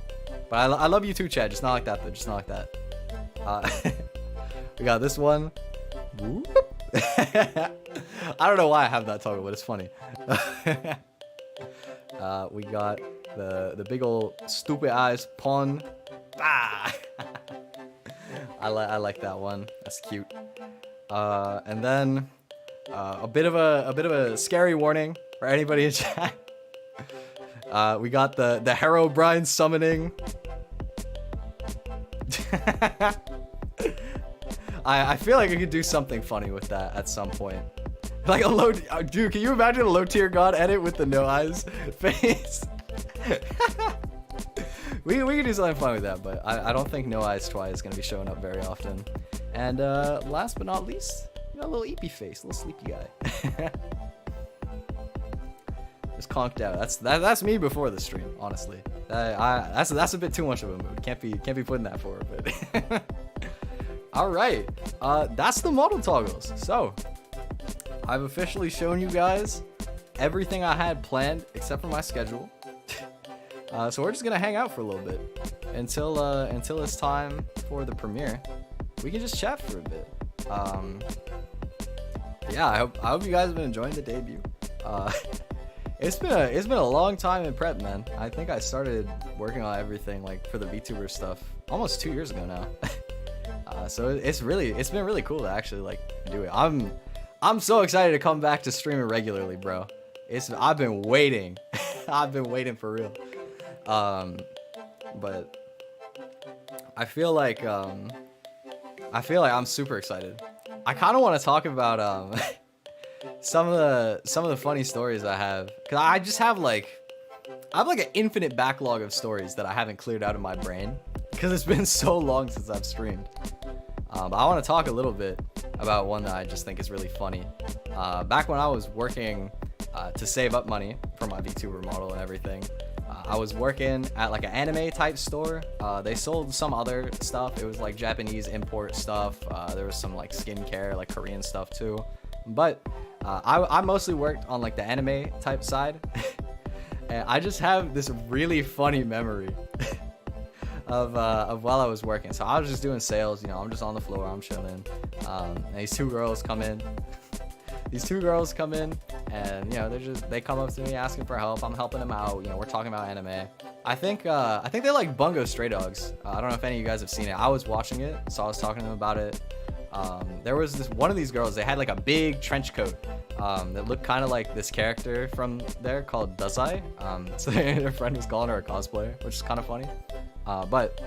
[SPEAKER 1] But I love you too, Chad. Just not like that, though. Just not like that. We got this one. I don't know why I have that toggle, but it's funny. We got the big old stupid eyes pawn. Ah! I like that one. That's cute. And then a bit of a scary warning for anybody in chat. We got the Herobrine summoning. I feel like I could do something funny with that at some point. Like a low, dude, can you imagine a low tier god edit with the no eyes face? we can do something fun with that, but I don't think no eyes Twi is gonna be showing up very often. And last but not least, you got a little eepy face, a little sleepy guy. Just conked out. That's me before the stream, honestly. That's a bit too much of a mood. Can't be putting that forward, but. All right, that's the model toggles. So I've officially shown you guys everything I had planned except for my schedule. So we're just gonna hang out for a little bit until it's time for the premiere. We can just chat for a bit. Yeah, I hope you guys have been enjoying the debut. It's been a long time in prep, man. I think I started working on everything like for the VTuber stuff almost 2 years ago now. So it's been really cool to actually like do it. I'm so excited to come back to streaming regularly, bro. I've been waiting. I've been waiting for real. But I feel like I'm super excited. I kind of want to talk about some of the funny stories I have, cause I just have like an infinite backlog of stories that I haven't cleared out of my brain because it's been so long since I've streamed. But I want to talk a little bit about one that I just think is really funny. Back when I was working to save up money for my VTuber model and everything, I was working at like an anime type store. They sold some other stuff. It was like Japanese import stuff. There was some like skincare, like Korean stuff too. But I mostly worked on like the anime type side. And I just have this really funny memory of while I was working. So I was just doing sales, you know, I'm just on the floor, I'm chilling. And these two girls come in. And you know, they come up to me asking for help. I'm helping them out. You know, we're talking about anime. I think they like Bungo Stray Dogs. I don't know if any of you guys have seen it. I was watching it, so I was talking to them about it. There was one of these girls. They had like a big trench coat that looked kind of like this character from there called Dazai. So their friend was calling her a cosplayer, which is kind of funny. But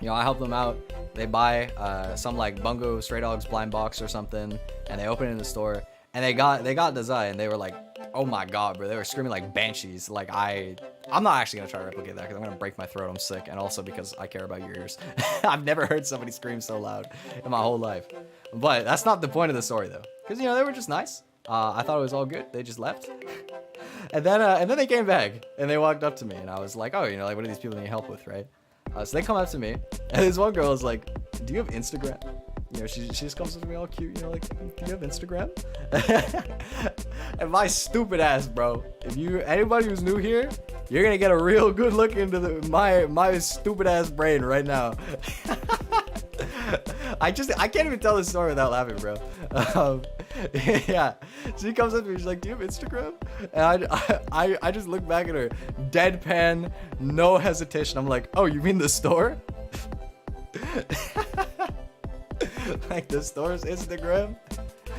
[SPEAKER 1] you know, I helped them out. They buy some like Bungo Stray Dogs blind box or something, and they open it in the store. And they got Dazai, and they were like, oh my god, bro. They were screaming like banshees. Like I'm not actually gonna try to replicate that because I'm gonna break my throat. I'm sick, and also because I care about your ears. I've never heard somebody scream so loud in my whole life. But that's not the point of the story though, because you know, they were just nice. I thought it was all good. They just left, and then they came back and they walked up to me, and I was like, oh, you know, like what do these people need help with, right? So they come up to me, and this one girl is like, do you have Instagram? You know, she just comes up to me all cute, you know, like, do you have Instagram? And my stupid ass, bro. Anybody who's new here, you're gonna get a real good look into my stupid ass brain right now. I can't even tell this story without laughing, bro. Yeah, she comes up to me, she's like, do you have Instagram? And I just look back at her, deadpan, no hesitation. I'm like, oh, you mean the store? Like the store's Instagram?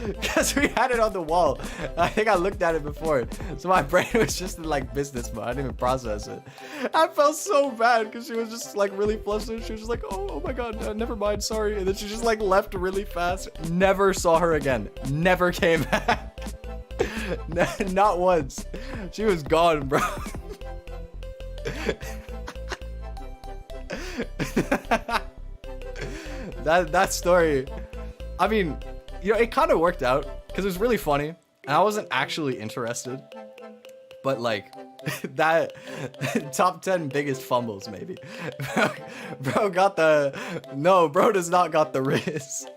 [SPEAKER 1] Because we had it on the wall. I think I looked at it before, so my brain was just in like business mode. I didn't even process it. I felt so bad because she was just like really flustered. She was just like, oh my god, never mind, sorry. And then she just like left really fast. Never saw her again. Never came back. Not once. She was gone, bro. That story, I mean, you know, it kind of worked out because it was really funny and I wasn't actually interested, but like that top 10 biggest fumbles maybe. Bro got the, no, bro does not got the riz.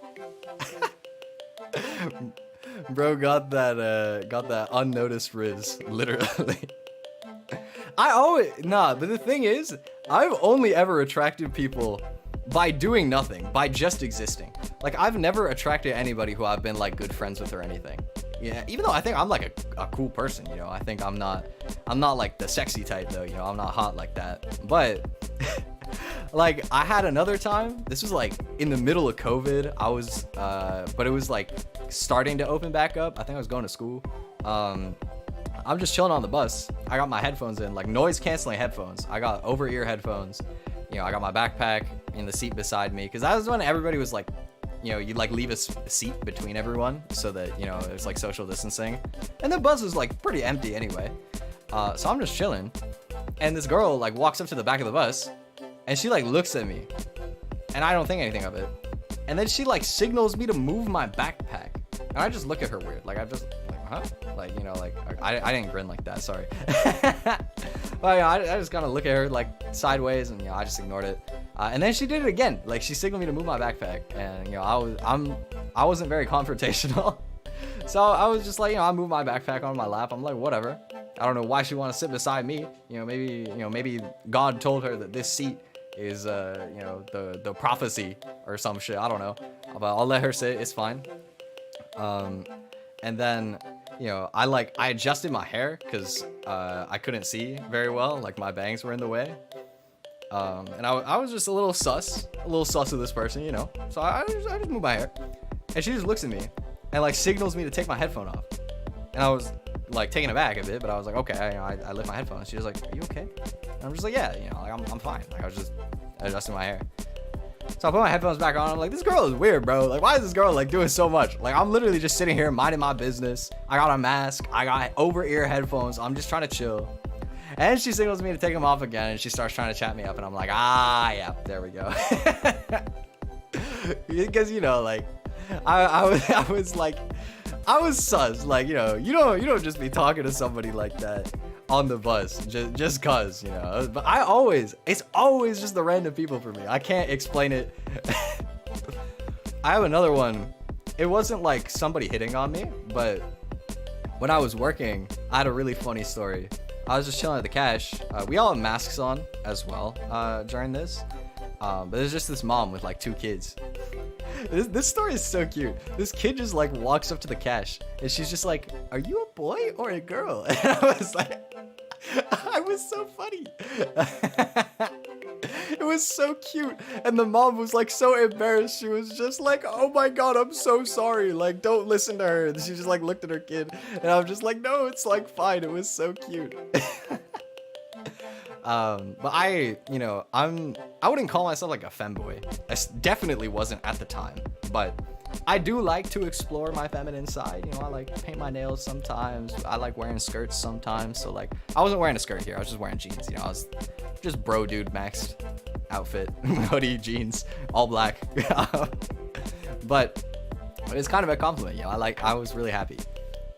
[SPEAKER 1] Bro got that unnoticed riz, literally. But the thing is, I've only ever attracted people by doing nothing, by just existing. Like, I've never attracted anybody who I've been like good friends with or anything. Yeah, even though I think I'm like a cool person, you know. I think I'm not like the sexy type though, you know. I'm not hot like that. But like, I had another time. This was like in the middle of COVID. I was but it was like starting to open back up. I think I was going to school. I'm just chilling on the bus. I got my headphones in, like noise canceling headphones. I got over-ear headphones. You know, I got my backpack in the seat beside me because that was when everybody was like, you know, you'd like leave a seat between everyone so that, you know, it was like social distancing. And the bus was like pretty empty anyway. So I'm just chilling. And this girl like walks up to the back of the bus and she like looks at me and I don't think anything of it. And then she like signals me to move my backpack. And I just look at her weird. Like, I just like, huh? Like, you know, like I didn't grin like that. Sorry. But yeah, I just kind of look at her like sideways, and you know, I just ignored it. And then she did it again. Like, she signaled me to move my backpack, and you know, I wasn't very confrontational. So I was just like, you know, I moved my backpack on my lap. I'm like, whatever. I don't know why she want to sit beside me. You know, maybe God told her that this seat is you know, the prophecy or some shit. I don't know. But I'll let her sit. It's fine. And then, you know, I adjusted my hair because I couldn't see very well. Like, my bangs were in the way. And I was just a little sus of this person, you know. So I just moved my hair. And she just looks at me and like signals me to take my headphone off. And I was like taken aback a bit, but I was like, okay, you know, I lift my headphones. She was like, are you okay? And I'm just like, yeah, you know, like, I'm fine. Like, I was just adjusting my hair. So I put my headphones back on. I'm like, this girl is weird, bro. Like, why is this girl like doing so much? Like, I'm literally just sitting here minding my business. I got a mask. I got over-ear headphones. I'm just trying to chill. And she signals me to take them off again, and she starts trying to chat me up, and I'm like, yeah, there we go. Because, you know, like, I was sus. Like, you know, you don't just be talking to somebody like that on the bus just cause, you know. But it's always just the random people for me. I can't explain it. I have another one. It wasn't like somebody hitting on me, but when I was working, I had a really funny story. I was just chilling at the cash. We all had masks on as well during this. But there's just this mom with like 2 kids. This story is so cute. This kid just like walks up to the cash and she's just like, are you a boy or a girl? And I was like, I was so funny. It was so cute. And the mom was like so embarrassed. She was just like, oh my god, I'm so sorry. Like, don't listen to her. And she just like looked at her kid. And I was just like, no, it's like fine. It was so cute. But I wouldn't call myself like a femboy. I definitely wasn't at the time, but I do like to explore my feminine side. You know, I like paint my nails sometimes. I like wearing skirts sometimes. So like, I wasn't wearing a skirt here. I was just wearing jeans. You know, I was just bro dude maxed outfit, hoodie, jeans, all black. But it's kind of a compliment. You know, I was really happy.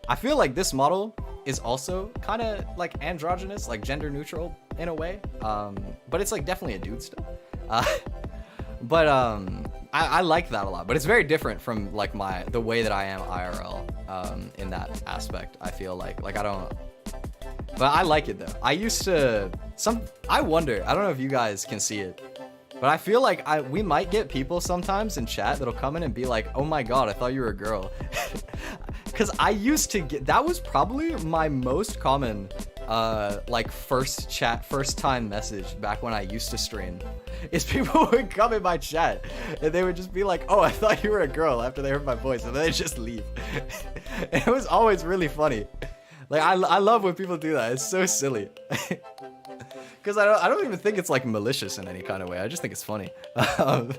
[SPEAKER 1] I feel like this model is also kind of like androgynous, like gender neutral in a way, but it's like definitely a dude still. But I like that a lot, but it's very different from like the way that I am IRL in that aspect. I feel like I don't, but I like it though. I don't know if you guys can see it, But I feel like we might get people sometimes in chat that'll come in and be like, oh my god, I thought you were a girl. Because I used to get, that was probably my most common like first time message back when I used to stream, is people would come in my chat and they would just be like, oh, I thought you were a girl, after they heard my voice, and then they just leave. And it was always really funny. Like I love when people do that. It's so silly. Because I don't even think it's like malicious in any kind of way. I just think it's funny. But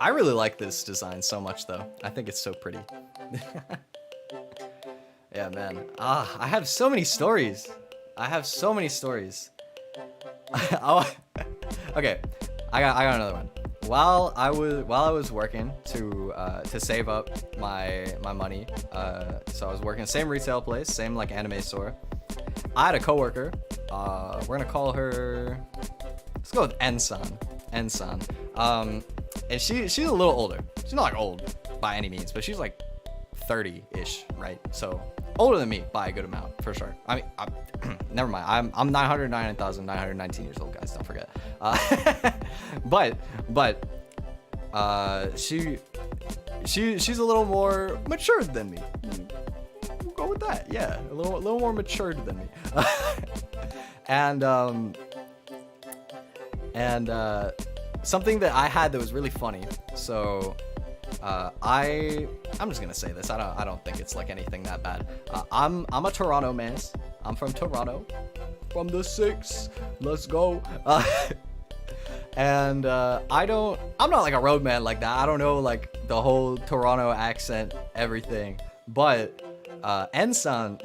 [SPEAKER 1] I really like this design so much though. I think it's so pretty. Yeah, man. I have so many stories. Okay, I got another one. While I was working to save up my money, so I was working same retail place, same like anime store. I had a coworker. We're gonna call her. Let's go with Ensan. And she's a little older. She's not like old by any means, but she's like 30-ish, right? So older than me by a good amount, for sure. I mean, never mind. I'm 999,919 years old, guys. Don't forget. But she's a little more matured than me. We'll go with that. Yeah, a little more matured than me. And something that I had that was really funny. So I'm just gonna say this. I don't think it's like anything that bad. I'm a Toronto man. I'm from Toronto, from the 6. Let's go. And I'm not like a road man like that. I don't know like the whole Toronto accent, everything. But Ensan,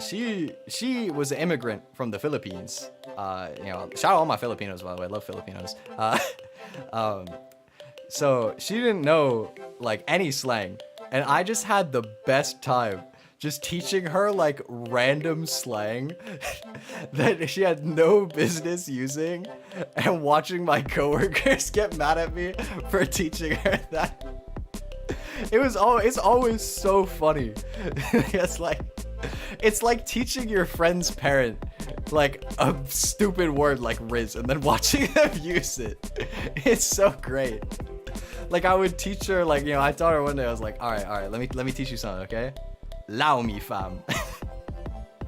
[SPEAKER 1] she was an immigrant from the Philippines. You know, shout out all my Filipinos, by the way. I love Filipinos. So she didn't know like any slang, and I just had the best time just teaching her like random slang that she had no business using, and watching my coworkers get mad at me for teaching her that. It's always so funny. It's like teaching your friend's parent like a stupid word like Riz, and then watching them use it. It's so great. Like I would teach her, like, you know, I taught her one day, I was like, all right, let me teach you something, okay? Lao me fam.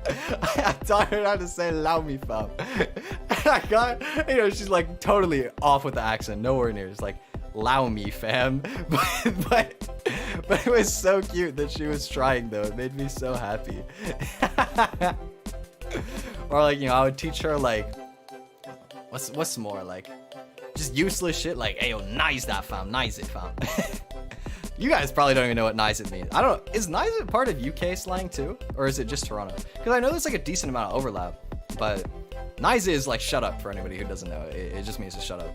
[SPEAKER 1] I taught her how to say lao me fam. And I got, you know, she's like totally off with the accent, nowhere near. It's like, lao me fam. But it was so cute that she was trying though. It made me so happy. Or like, you know, I would teach her like, what's more like, just useless shit like, hey yo, nice that fam, nice it fam. You guys probably don't even know what nice it means. I don't know, is nice it part of UK slang too? Or is it just Toronto? Because I know there's like a decent amount of overlap, but nice is like shut up for anybody who doesn't know. It just means to shut up.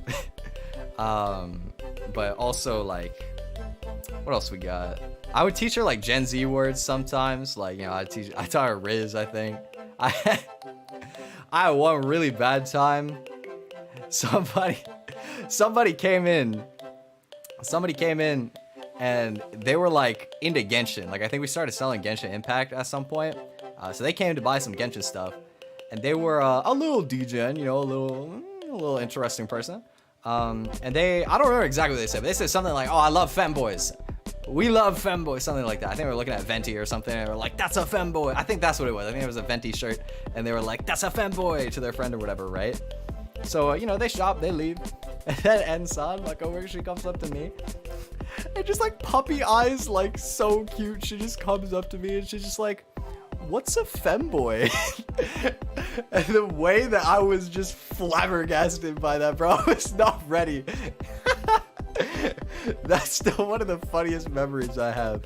[SPEAKER 1] But also like, what else we got? I would teach her like Gen Z words sometimes. Like, you know, I taught her Riz, I think. I had one really bad time. Somebody came in and they were like into Genshin. Like I think we started selling Genshin Impact at some point. So they came to buy some Genshin stuff, and they were a little DJ, you know, a little interesting person. And I don't remember exactly what they said, but they said something like, oh, I love femboys. We love femboys, something like that. I think we were looking at Venti or something, and they were like, that's a femboy. I think that's what it was. I think it was a Venti shirt, and they were like, that's a femboy to their friend or whatever, right? So, you know, they shop, they leave. And then Ensan, my coworker, she comes up to me. And just like puppy eyes, like so cute. She just comes up to me and she's just like, what's a femboy? And the way that I was just flabbergasted by that, bro, I was not ready. That's still one of the funniest memories I have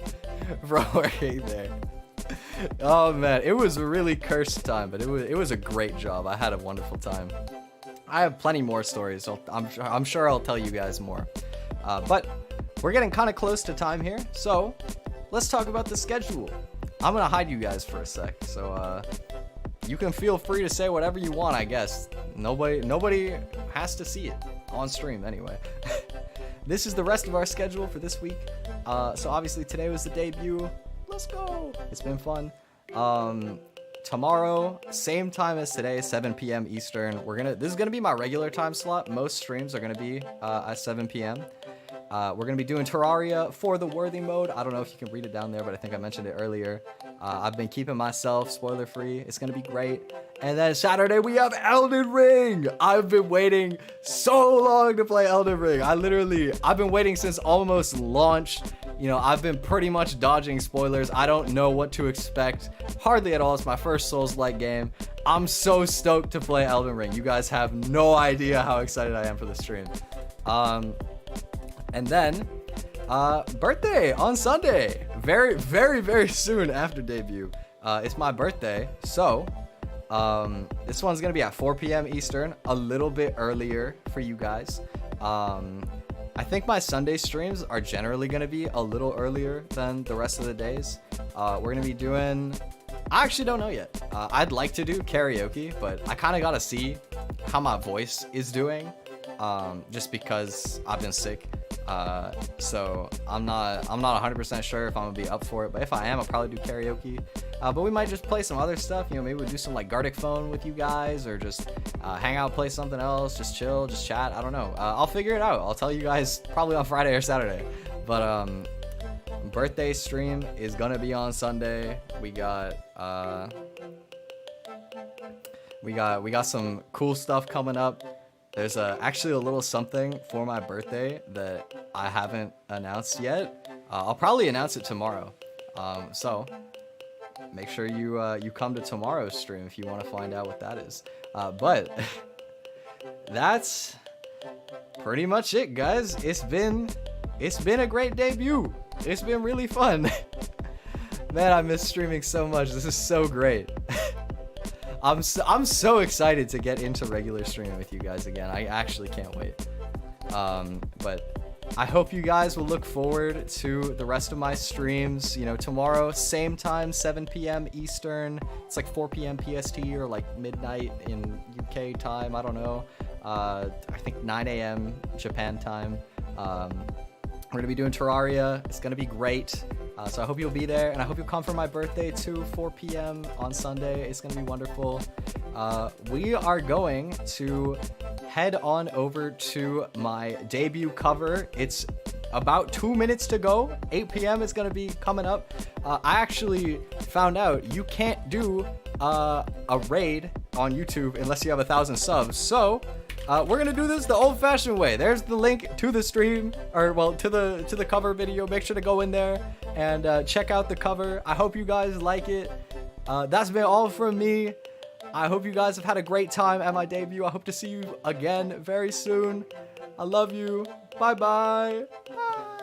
[SPEAKER 1] from working there. Oh man, it was a really cursed time, but it was a great job. I had a wonderful time. I have plenty more stories, so I'm sure I'll tell you guys more. But we're getting kind of close to time here, so let's talk about the schedule. I'm gonna hide you guys for a sec, so you can feel free to say whatever you want, I guess. Nobody has to see it on stream anyway. This is the rest of our schedule for this week. So obviously today was the debut. Let's go. It's been fun. tomorrow, same time as today, 7 p.m. Eastern. This is gonna be my regular time slot. Most streams are gonna be at 7 p.m. We're gonna be doing Terraria for the worthy mode. I don't know if you can read it down there, but I think I mentioned it earlier. I've been keeping myself spoiler free. It's gonna be great. And then Saturday we have Elden Ring. I've been waiting so long to play Elden Ring. I've been waiting since almost launch. You know, I've been pretty much dodging spoilers. I don't know what to expect hardly at all. It's my first Souls-like game. I'm so stoked to play Elden Ring. You guys have no idea how excited I am for the stream. And then birthday on Sunday, very, very, very soon after debut. It's my birthday, so this one's gonna be at 4 p.m. Eastern, a little bit earlier for you guys. I think my Sunday streams are generally gonna be a little earlier than the rest of the days. We're gonna be doing, I actually don't know yet. I'd like to do karaoke, but I kind of gotta see how my voice is doing, just because I've been sick. So I'm not 100% sure if I'm gonna be up for it, but if I am, I'll probably do karaoke. But we might just play some other stuff. You know, maybe we'll do some like Gartic Phone with you guys, or just hang out, play something else, just chill, just chat. I don't know. I'll figure it out. I'll tell you guys probably on Friday or Saturday. But birthday stream is gonna be on Sunday. We got some cool stuff coming up. There's actually a little something for my birthday that I haven't announced yet. I'll probably announce it tomorrow. So make sure you come to tomorrow's stream if you want to find out what that is. But that's pretty much it, guys. It's been a great debut. It's been really fun. Man, I miss streaming so much. This is so great. I'm so excited to get into regular streaming with you guys again. I actually can't wait. But I hope you guys will look forward to the rest of my streams. You know, tomorrow, same time, 7 p.m. Eastern. It's like 4 p.m. PST or like midnight in UK time. I don't know. I think 9 a.m. Japan time. We're going to be doing Terraria. It's going to be great. So I hope you'll be there, and I hope you'll come for my birthday too, 4 p.m. on Sunday. It's going to be wonderful. We are going to head on over to my debut cover. It's about 2 minutes to go. 8 p.m. is going to be coming up. I actually found out you can't do a raid on YouTube unless you have 1,000 subs. So we're gonna do this the old-fashioned way. There's the link to the stream, or well, to the cover video. Make sure to go in there and check out the cover. I hope you guys like it. That's been all from me. I hope you guys have had a great time at my debut. I hope to see you again very soon. I love you. Bye-bye. Bye.